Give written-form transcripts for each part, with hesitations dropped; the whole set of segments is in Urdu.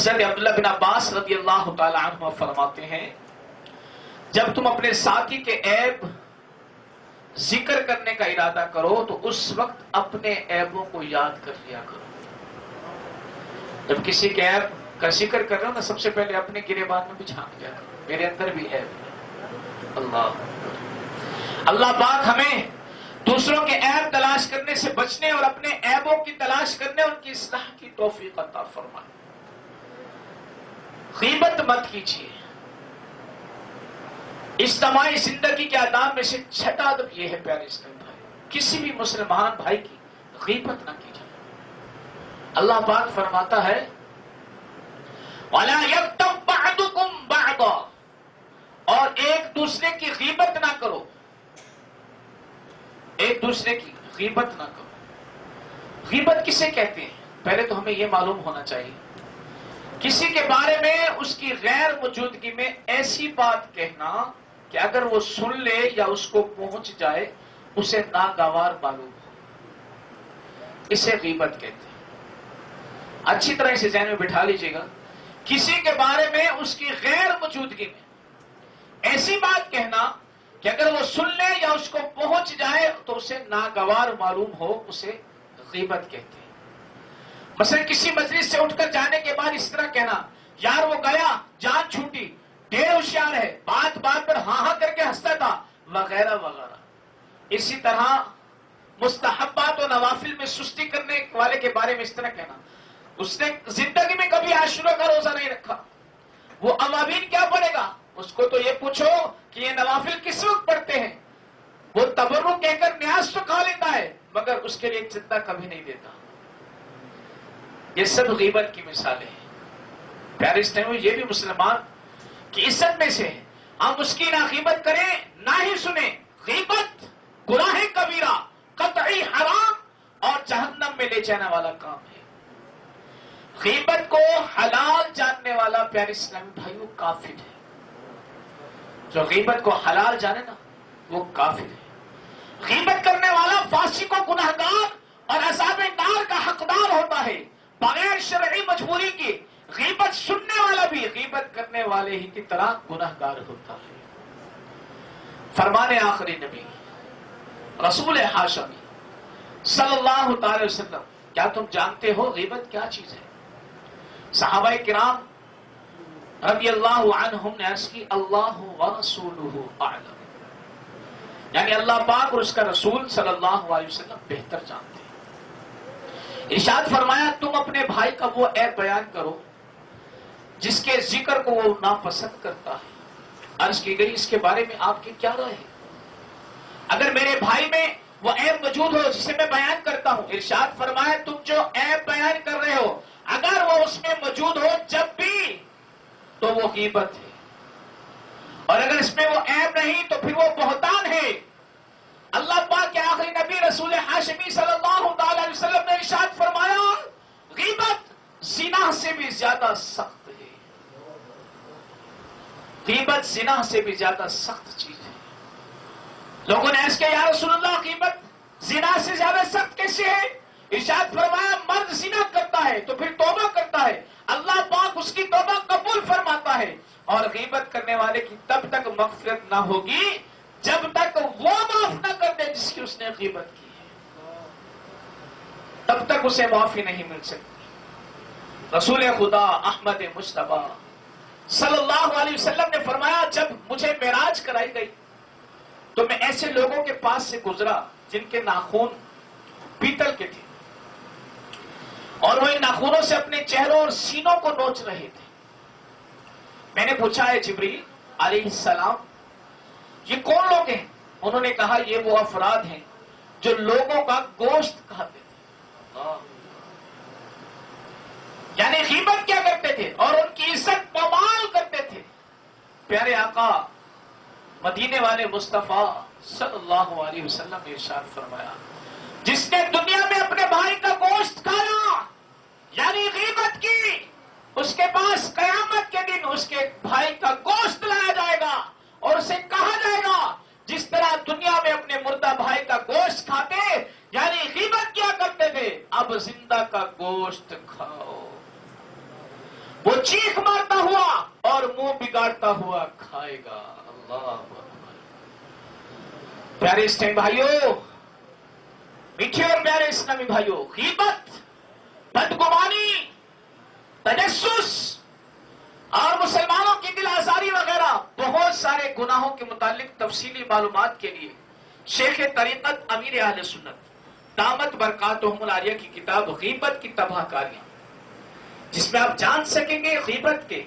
حضرت عبداللہ بن عباس رضی اللہ تعالی عنہ فرماتے ہیں جب تم اپنے ساتھی کے عیب ذکر کرنے کا ارادہ کرو تو اس وقت اپنے عیبوں کو یاد کر لیا کرو. جب کسی کے عیب کا ذکر کر رہے ہو نا سب سے پہلے اپنے گریبان میں بھی جھانک لیا کرو, میرے اندر بھی عیب ہے. اللہ پاک ہمیں دوسروں کے عیب تلاش کرنے سے بچنے اور اپنے عیبوں کی تلاش کرنے ان کی اصلاح کی توفیق عطا فرمائے. غیبت مت کیجیے. اجتماعی زندگی کے آداب میں سے چھٹا ادب یہ ہے پیارے اسلام بھائی, کسی بھی مسلمان بھائی کی غیبت نہ کیجیے. اللہ پاک فرماتا ہے وَلَا يَغْتَبْ بَعْضُكُمْ بَعْضًا, اور ایک دوسرے کی غیبت نہ کرو. ایک دوسرے کی غیبت نہ کرو. غیبت کسے کہتے ہیں پہلے تو ہمیں یہ معلوم ہونا چاہیے. کسی کے بارے میں اس کی غیر موجودگی میں ایسی بات کہنا کہ اگر وہ سن لے یا اس کو پہنچ جائے اسے ناگوار معلوم ہو, اسے غیبت کہتے ہیں. اچھی طرح اسے ذہن میں بٹھا لیجئے گا. کسی کے بارے میں اس کی غیر موجودگی میں ایسی بات کہنا کہ اگر وہ سن لے یا اس کو پہنچ جائے تو اسے ناگوار معلوم ہو, اسے غیبت کہتے ہیں. مثلا کسی مجلس سے اٹھ کر جانے کے بعد اس طرح کہنا یار وہ گیا جان چھوٹی, ڈھیر ہوشیار ہے, بات بات پر ہاں ہاں کر کے ہنستا تھا, وغیرہ وغیرہ. اسی طرح مستحبات و نوافل میں سستی کرنے والے کے بارے میں اس طرح کہنا اس نے زندگی میں کبھی عاشورہ کا روزہ نہیں رکھا, وہ اوابین کیا پڑے گا, اس کو تو یہ پوچھو کہ یہ نوافل کس وقت پڑھتے ہیں. وہ تبرک کہہ کر نیاز تو کھا لیتا ہے مگر اس کے لیے چندہ کبھی نہیں دیتا. یہ سب غیبت کی مثالیں ہیں. پیارے اسلام یہ بھی مسلمان کی عزت میں سے ہے. ہم اس کی نہ غیبت کریں نہ ہی سنیں. غیبت گناہ کبیرہ, قطعی حرام اور جہنم میں لے جانے والا کام ہے. غیبت کو حلال جاننے والا پیارے اسلامی بھائیوں کافر ہے. جو غیبت کو حلال جانے نا وہ کافر ہے. غیبت کرنے والا فاسق و گناہگار اور عذاب نار کا حقدار ہوتا ہے بغیر شرعی مجبوری کی. غیبت سننے والا بھی غیبت کرنے والے ہی کی طرح گناہگار ہوتا ہے. فرمان آخری نبی رسول ہاشمی صلی اللہ تعالی وسلم, کیا تم جانتے ہو غیبت کیا چیز ہے؟ صحابہ کرام رضی اللہ عنہم نے عرض کی اللہ ورسولہ اعلم, یعنی اللہ پاک اور اس کا رسول صلی اللہ علیہ وسلم بہتر جانتے ہیں. ارشاد فرمایا تم اپنے بھائی کا وہ عیب بیان کرو جس کے ذکر کو وہ ناپسند کرتا ہے. عرض کی گئی اس کے بارے میں آپ کی کیا رائے ہے؟ اگر میرے بھائی میں وہ عیب موجود ہو جسے میں بیان کرتا ہوں, ارشاد فرمایا تم جو عیب بیان کر رہے ہو اگر وہ اس میں موجود ہو جب بھی تو وہ غیبت ہے, اور اگر اس میں وہ عیب نہیں تو پھر وہ بہتان ہے. اللہ پاک کے آخری نبی رسول ہاشمی صلی اللہ تعالی علیہ وسلم نے ارشاد فرمایا غیبت زنا سے بھی زیادہ سخت ہے. غیبت زنا سے بھی زیادہ سخت چیز ہے. لوگوں نے عرض کیا یا رسول اللہ غیبت زنا سے زیادہ سخت کیسے ہے؟ ارشاد فرمایا مرد زنا کرتا ہے تو پھر توبہ کرتا ہے, اللہ پاک اس کی توبہ قبول فرماتا ہے, اور غیبت کرنے والے کی تب تک مغفرت نہ ہوگی جب تک وہ معاف نہ کر دے جس کی اس نے غیبت کی ہے, تب تک اسے معافی نہیں مل سکتی. رسول خدا احمد مصطفیٰ صلی اللہ علیہ وسلم نے فرمایا جب مجھے معراج کرائی گئی تو میں ایسے لوگوں کے پاس سے گزرا جن کے ناخون پیتل کے تھے اور وہ ان ناخونوں سے اپنے چہروں اور سینوں کو نوچ رہے تھے. میں نے پوچھا ہے جبریل علیہ السلام یہ کون لوگ ہیں؟ انہوں نے کہا یہ وہ افراد ہیں جو لوگوں کا گوشت کھاتے تھے, یعنی غیبت کیا کرتے تھے اور ان کی عزت پامال کرتے تھے. پیارے آقا مدینے والے مصطفیٰ صلی اللہ علیہ وسلم نے ارشاد فرمایا جس نے دنیا میں اپنے بھائی کا گوشت کھایا یعنی غیبت کی, اس کے پاس قیامت کے دن اس کے بھائی کا گوشت لایا جائے گا اور اسے کہا جائے گا جس طرح دنیا میں اپنے مردہ بھائی کا گوشت کھاتے یعنی غیبت کیا کرتے تھے اب زندہ کا گوشت کھاؤ. وہ چیخ مارتا ہوا اور منہ بگاڑتا ہوا کھائے گا. اللہ اکبر. پیارے اسلامی بھائیوں، میٹھے اور پیارے اسلامی بھائیوں، غیبت، بدگمانی، تجسس اور مسلمانوں کی دل آزاری وغیرہ بہت سارے گناہوں کے متعلق تفصیلی معلومات کے لیے شیخ طریقت امیر اہل سنت دامت برکاتہم العالیہ کی کتاب غیبت کی تباہ کاریاں، جس میں آپ جان سکیں گے غیبت کے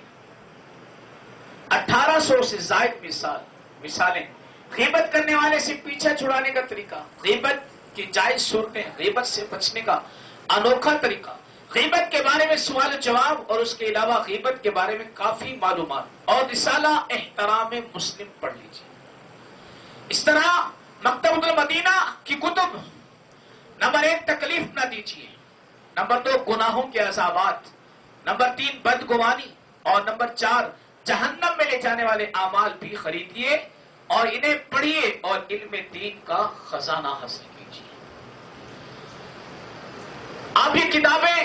1800 سے زائد مثالیں، غیبت کرنے والے سے پیچھا چھڑانے کا طریقہ، غیبت کی جائز صورتیں، غیبت سے بچنے کا انوکھا طریقہ، غیبت کے بارے میں سوال و جواب، اور اس کے علاوہ غیبت کے بارے میں کافی معلومات، اور رسالہ احترام مسلم پڑھ لیجیے. اس طرح مکتبۃ المدینہ کی کتب، نمبر 1 تکلیف نہ دیجیے، نمبر 2 گناہوں کے عذابات، نمبر 3 بدگمانی، اور نمبر 4 جہنم میں لے جانے والے اعمال بھی خریدیے اور انہیں پڑھیے اور علم دین کا خزانہ حاصل کیجیے. آپ یہ کتابیں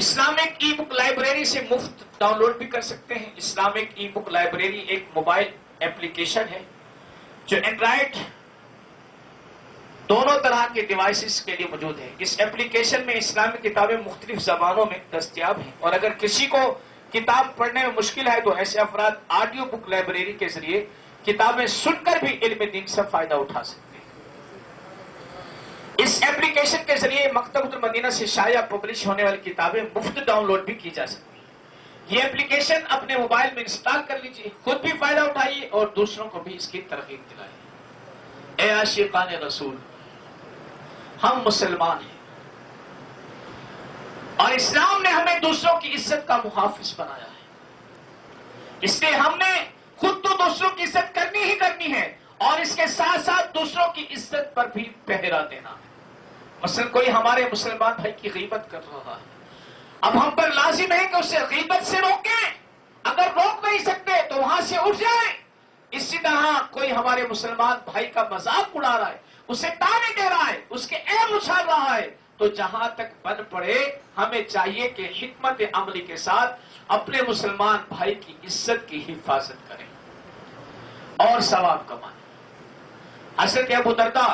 اسلامک ای بک لائبریری سے مفت ڈاؤن لوڈ بھی کر سکتے ہیں. اسلامک ای بک لائبریری ایک موبائل ایپلیکیشن ہے جو اینڈرائڈ دونوں طرح کے ڈیوائسز کے لیے موجود ہے. اس ایپلیکیشن میں اسلامی کتابیں مختلف زبانوں میں دستیاب ہیں، اور اگر کسی کو کتاب پڑھنے میں مشکل ہے تو ایسے افراد آڈیو بک لائبریری کے ذریعے کتابیں سن کر بھی علم دین سے فائدہ اٹھا سکتے ہیں. اس ایپلیکیشن کے ذریعے مکتبۃ المدینہ سے شائع پبلش ہونے والی کتابیں مفت ڈاؤن لوڈ بھی کی جا سکتی ہیں. یہ ایپلیکیشن اپنے موبائل میں انسٹال کر لیجئے، خود بھی فائدہ اٹھائیے اور دوسروں کو بھی اس کی ترغیب دلائیے. اے عاشقان رسول، ہم مسلمان ہیں اور اسلام نے ہمیں دوسروں کی عزت کا محافظ بنایا ہے. اس لیے ہم نے خود تو دوسروں کی عزت کرنی ہی کرنی ہے، اور اس کے ساتھ ساتھ دوسروں کی عزت پر بھی پہرا دینا ہے. مثلا کوئی ہمارے مسلمان بھائی کی غیبت کر رہا ہے، اب ہم پر لازم ہے کہ اسے غیبت سے روکیں. اگر روک نہیں سکتے تو وہاں سے اٹھ جائیں. اسی طرح کوئی ہمارے مسلمان بھائی کا مذاق اڑا رہا ہے، اسے تانے دے رہا ہے، اس کے عیب اچھال رہا ہے، تو جہاں تک بن پڑے ہمیں چاہیے کہ حکمت عملی کے ساتھ اپنے مسلمان بھائی کی عزت کی حفاظت کریں اور ثواب کمائیں. حضرت ابو درداء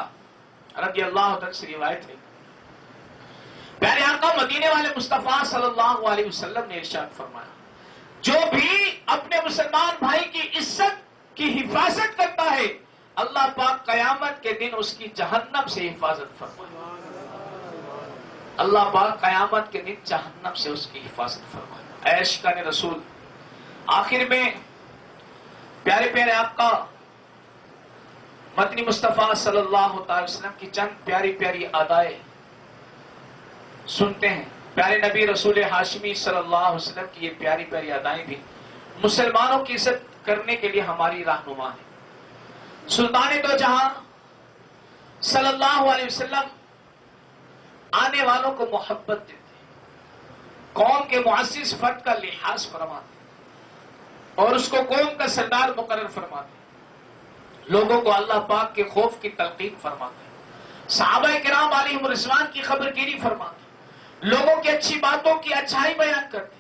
رضی اللہ عنہ سے روایت ہے، پیارے آقا مدینے والے مصطفیٰ صلی اللہ علیہ وسلم نے ارشاد فرمایا، جو بھی اپنے مسلمان بھائی کی عزت کی حفاظت کرتا ہے اللہ پاک قیامت کے دن اس کی جہنم سے حفاظت فرمائے. اللہ پاک قیامت کے دن جہنم سے اس کی حفاظت فرمائے. عاشقان رسول، آخر میں پیارے پیارے آقا مدنی مصطفیٰ صلی اللہ تعالی وسلم کی چند پیاری پیاری ادائیں سنتے ہیں. پیارے نبی رسول ہاشمی صلی اللہ علیہ وسلم کی یہ پیاری پیاری ادائیں بھی مسلمانوں کی عزت کرنے کے لیے ہماری رہنما ہے. سلطان دو جہاں صلی اللہ علیہ وسلم آنے والوں کو محبت دیتے، قوم کے معزز فرد کا لحاظ فرماتے اور اس کو قوم کا سردار مقرر فرماتے، لوگوں کو اللہ پاک کے خوف کی تلقین فرماتے، صحابہ کرام علیہم رضوان کی خبر گیری فرماتے، لوگوں کی اچھی باتوں کی اچھائی بیان کرتے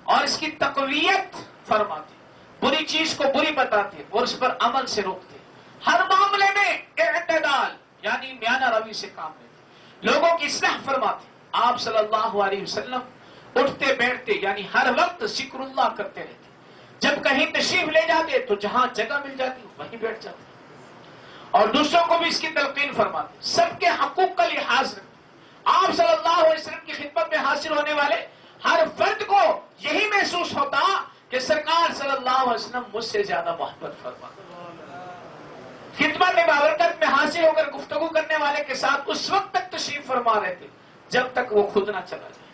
اور اس کی تقویت فرماتے، بری چیز کو بری بتاتے اور اس پر عمل سے روکتے، ہر معاملے میں اعتدال یعنی میانہ روی سے کام لیتے، لوگوں کی اصلاح فرماتے. آپ صلی اللہ علیہ وسلم اٹھتے بیٹھتے یعنی ہر وقت ذکر اللہ کرتے رہتے، جب کہیں تشریف لے جاتے تو جہاں جگہ مل جاتی وہیں بیٹھ جاتے اور دوسروں کو بھی اس کی تلقین فرماتے، سب کے حقوق کا لحاظ رکھتے. آپ صلی اللہ علیہ وسلم کی خدمت میں حاصل ہونے والے ہر فرد کو یہی محسوس ہوتا کہ سرکار صلی اللہ علیہ وسلم مجھ سے زیادہ محبت فرماتے. خدمت بابرکت میں حاصل ہو کر گفتگو کرنے والے کے ساتھ اس وقت تک تشریف فرما رہتے جب تک وہ خود نہ چلا جائے.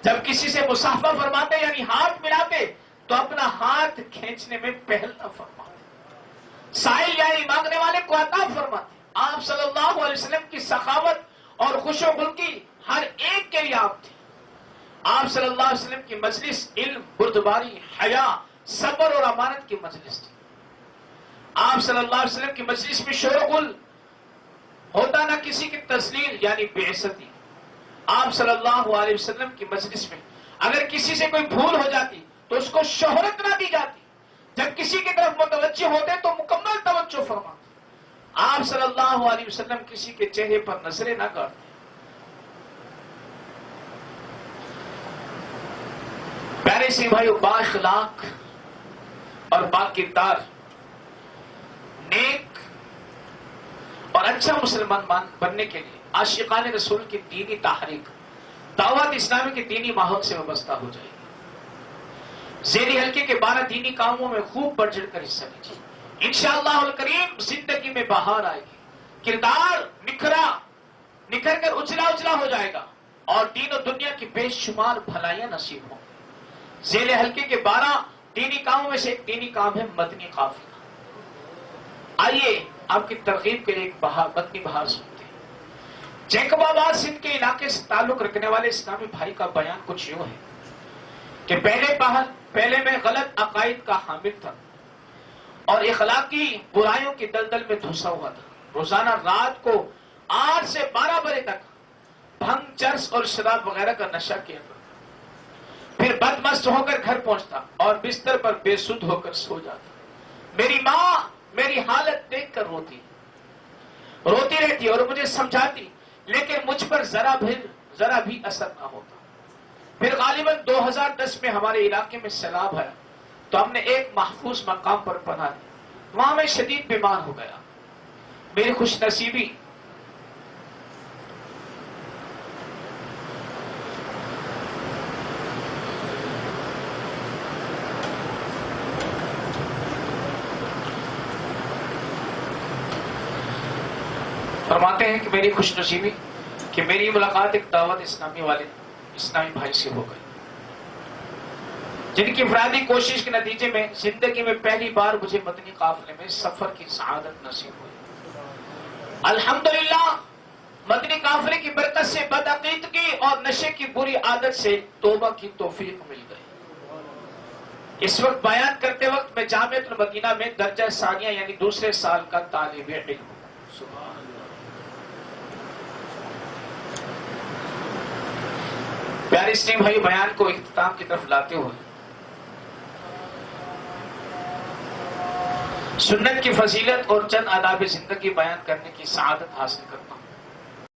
جب کسی سے مصافحہ فرماتے یعنی ہاتھ ملاتے تو اپنا ہاتھ کھینچنے میں پہل نہ فرماتے. سائل یعنی مانگنے والے کو عطا فرماتے. آپ صلی اللہ علیہ وسلم کی سخاوت اور خوش و خلقی ہر ایک کے لیے آپ تھے. آپ صلی اللہ علیہ وسلم کی مجلس علم، بردباری، حیا، صبر اور امانت کی مجلس تھی. آپ صلی اللہ علیہ وسلم کی مجلس میں شور و غل ہوتا نہ کسی کی تذلیل یعنی بے عزتی. آپ صلی اللہ علیہ وسلم کی مجلس میں اگر کسی سے کوئی بھول ہو جاتی تو اس کو شہرت نہ دی جاتی. جب کسی کی طرف متوجہ ہوتے تو مکمل توجہ فرماتے. آپ صلی اللہ علیہ وسلم کسی کے چہرے پر نظریں نہ کرتے. پیارے سی بھائیو، با اخلاق اور با کردار، نیک اور اچھا مسلمان بننے کے لیے عاشقان رسول کی دینی تحریک دعوت اسلامی کے دینی ماحول سے وابستہ ہو جائے گی. ذیلی حلقے کے 12 دینی کاموں میں خوب بڑھ چڑھ کر حصہ لیجیے. انشاءاللہ الکریم زندگی میں بہار آئے گی. کردار نکھر کر اجلا اجلا ہو جائے گا اور دین و دنیا کی بے شمار بھلائیاں نصیب ہوں. ذیل حلقے کے 12 دینی کاموں میں سے ایک دینی کام ہے مدنی قافلہ. آئیے آپ کی ترغیب کے لیے ایک مدنی بہار سنتے ہیں. جیکب آباد سندھ کے علاقے سے تعلق رکھنے والے اسلامی بھائی کا بیان کچھ یوں ہے کہ پہلے میں غلط عقائد کا حامل تھا اور اخلاقی برائیوں کی دلدل میں دھسا ہوا تھا. روزانہ رات کو 8 سے 12 بجے تک بھنگ، چرس اور شراب وغیرہ کا نشہ کیا تھا. پھر بدمست ہو کر گھر پہنچتا اور بستر پر بے سدھ ہو کر سو جاتا. میری ماں میری حالت دیکھ کر روتی رہتی اور مجھے سمجھاتی، لیکن مجھ پر ذرا بھی اثر نہ ہوتا. پھر غالباً 2010 میں ہمارے علاقے میں سیلاب آیا تو ہم نے ایک محفوظ مقام پر پناہ لی. وہاں میں شدید بیمار ہو گیا. میری خوش نصیبی فرماتے ہیں کہ میری خوش نصیبی کہ میری ملاقات ایک دعوت اسلامی بھائی سے ہو گئی، جن کی انفرادی کوشش کے نتیجے میں زندگی میں پہلی بار مجھے مدنی قافلے میں سفر کی سعادت نصیب ہوئی. الحمدللہ مدنی قافلے کی برکت سے بدعقیدگی اور نشے کی بری عادت سے توبہ کی توفیق مل گئی. اس وقت بیان کرتے وقت میں جامعۃ المدینہ میں درجہ ثانیہ یعنی دوسرے سال کا طالب علم ہوں. پیارے اسلام بھائی، بیان کو اختتام کی طرف لاتے ہوئے سنت کی فضیلت اور چند آداب زندگی بیان کرنے کی سعادت حاصل کرتا ہوں.